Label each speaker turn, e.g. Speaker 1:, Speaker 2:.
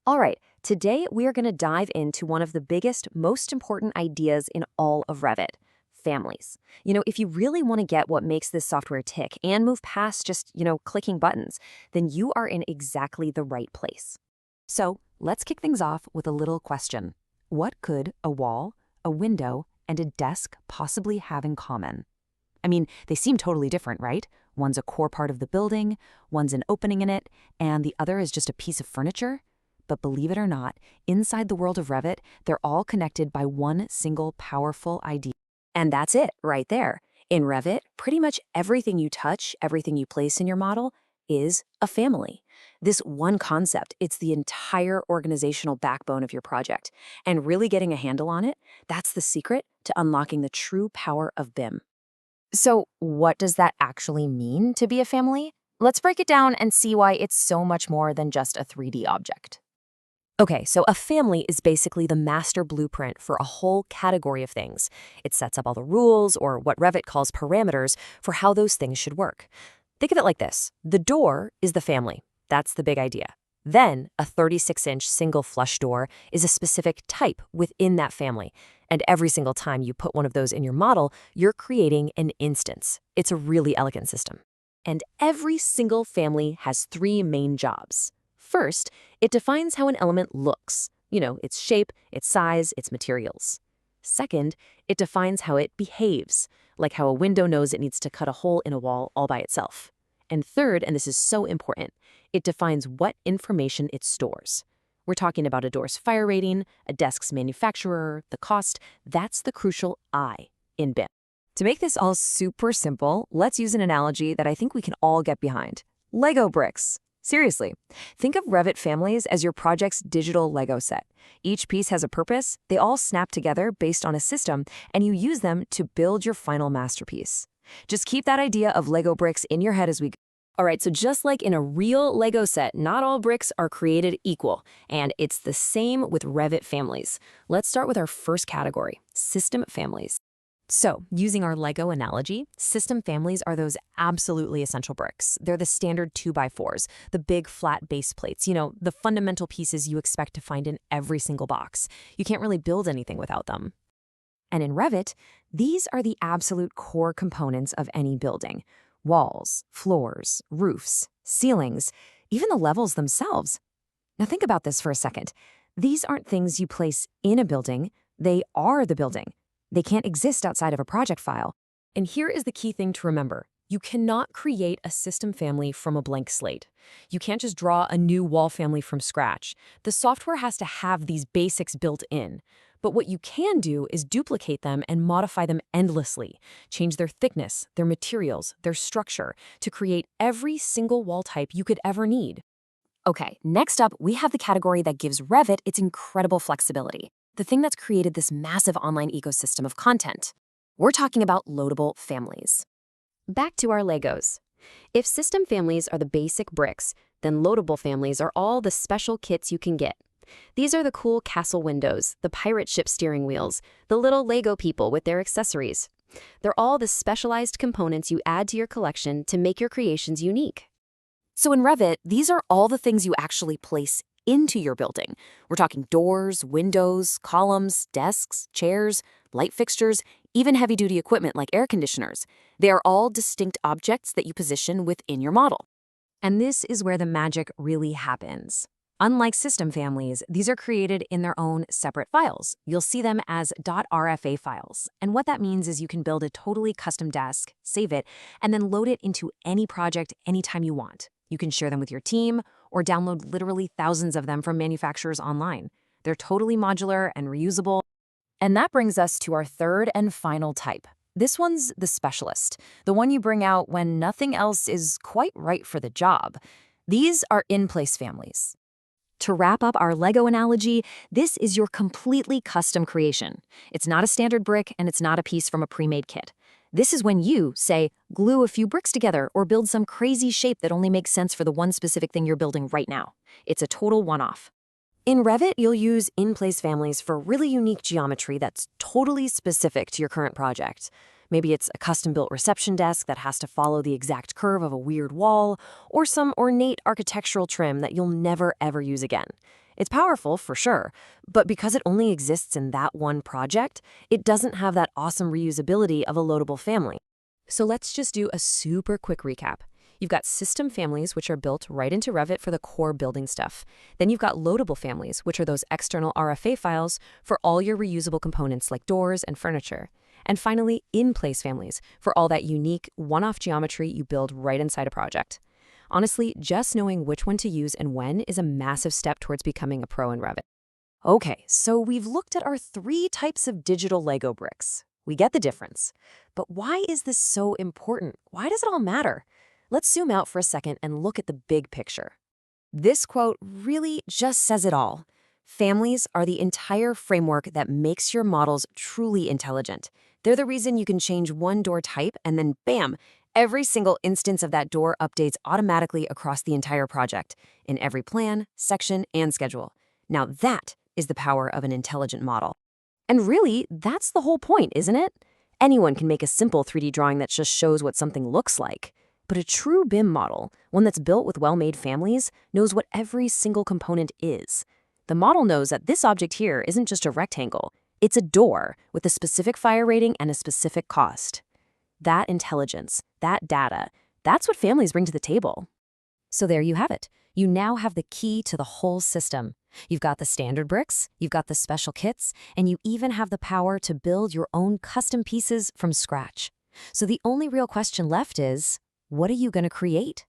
Speaker 1: All right, today we are going to dive into one of the biggest, most important ideas in all of Revit, families. If you really want to get what makes this software tick and move past just, clicking buttons, then you are in exactly the right place. So let's kick things off with a little question. What could a wall, a window, and a desk possibly have in common? I mean, they seem totally different, right? One's a core part of the building, one's an opening in it, and the other is just a piece of furniture. But believe it or not, inside the world of Revit, they're all connected by one single powerful idea. And that's it, right there. In Revit, pretty much everything you touch, everything you place in your model, is a family. This one concept, it's the entire organizational backbone of your project. And really getting a handle on it, that's the secret to unlocking the true power of BIM. So, what does that actually mean to be a family? Let's break it down and see why it's so much more than just a 3D object. Okay, so a family is basically the master blueprint for a whole category of things. It sets up all the rules, or what Revit calls parameters, for how those things should work. Think of it like this. The door is the family. That's the big idea. Then, a 36-inch single flush door is a specific type within that family. And every single time you put one of those in your model, you're creating an instance. It's a really elegant system. And every single family has three main jobs. First, it defines how an element looks, its shape, its size, its materials. Second, it defines how it behaves, like how a window knows it needs to cut a hole in a wall all by itself. And third, and this is so important, it defines what information it stores. We're talking about a door's fire rating, a desk's manufacturer, the cost. That's the crucial I in BIM. To make this all super simple, let's use an analogy that I think we can all get behind. Lego bricks. Seriously, think of Revit Families as your project's digital Lego set. Each piece has a purpose, they all snap together based on a system, and you use them to build your final masterpiece. Just keep that idea of Lego bricks in your head as we go. All right, so just like in a real Lego set, not all bricks are created equal, and it's the same with Revit Families. Let's start with our first category, system families. So, using our Lego analogy, system families are those absolutely essential bricks. They're the standard 2x4s, the big flat base plates, the fundamental pieces you expect to find in every single box. You can't really build anything without them. And in Revit, these are the absolute core components of any building. Walls, floors, roofs, ceilings, even the levels themselves. Now think about this for a second. These aren't things you place in a building, they are the building. They can't exist outside of a project file. And here is the key thing to remember. You cannot create a system family from a blank slate. You can't just draw a new wall family from scratch. The software has to have these basics built in. But what you can do is duplicate them and modify them endlessly. Change their thickness, their materials, their structure to create every single wall type you could ever need. Okay, next up, we have the category that gives Revit its incredible flexibility. The thing that's created this massive online ecosystem of content. We're talking about loadable families. Back to our Legos. If system families are the basic bricks, then loadable families are all the special kits you can get. These are the cool castle windows, the pirate ship steering wheels, the little Lego people with their accessories. They're all the specialized components you add to your collection to make your creations unique. So in Revit, these are all the things you actually place into your building. We're talking doors, windows, columns, desks, chairs, light fixtures, even heavy-duty equipment like air conditioners. They are all distinct objects that you position within your model. And this is where the magic really happens. Unlike system families, these are created in their own separate files. You'll see them as .rfa files. And what that means is you can build a totally custom desk, save it, and then load it into any project anytime you want. You can share them with your team or download literally thousands of them from manufacturers online. They're totally modular and reusable. And that brings us to our third and final type. This one's the specialist, the one you bring out when nothing else is quite right for the job. These are in-place families. To wrap up our Lego analogy, this is your completely custom creation. It's not a standard brick and it's not a piece from a pre-made kit. This is when you, say, glue a few bricks together or build some crazy shape that only makes sense for the one specific thing you're building right now. It's a total one-off. In Revit, you'll use in-place families for really unique geometry that's totally specific to your current project. Maybe it's a custom-built reception desk that has to follow the exact curve of a weird wall, or some ornate architectural trim that you'll never ever use again. It's powerful, for sure, but because it only exists in that one project, it doesn't have that awesome reusability of a loadable family. So let's just do a super quick recap. You've got system families, which are built right into Revit for the core building stuff. Then you've got loadable families, which are those external RFA files for all your reusable components like doors and furniture. And finally, in-place families for all that unique, one-off geometry you build right inside a project. Honestly, just knowing which one to use and when is a massive step towards becoming a pro in Revit. Okay, so we've looked at our 3 types of digital Lego bricks. We get the difference. But why is this so important? Why does it all matter? Let's zoom out for a second and look at the big picture. This quote really just says it all. Families are the entire framework that makes your models truly intelligent. They're the reason you can change one door type and then bam, every single instance of that door updates automatically across the entire project, in every plan, section, and schedule. Now that is the power of an intelligent model. And really, that's the whole point, isn't it? Anyone can make a simple 3D drawing that just shows what something looks like. But a true BIM model, one that's built with well-made families, knows what every single component is. The model knows that this object here isn't just a rectangle. It's a door with a specific fire rating and a specific cost. That intelligence, that data, that's what families bring to the table. So there you have it. You now have the key to the whole system. You've got the standard bricks, you've got the special kits, and you even have the power to build your own custom pieces from scratch. So the only real question left is, what are you going to create?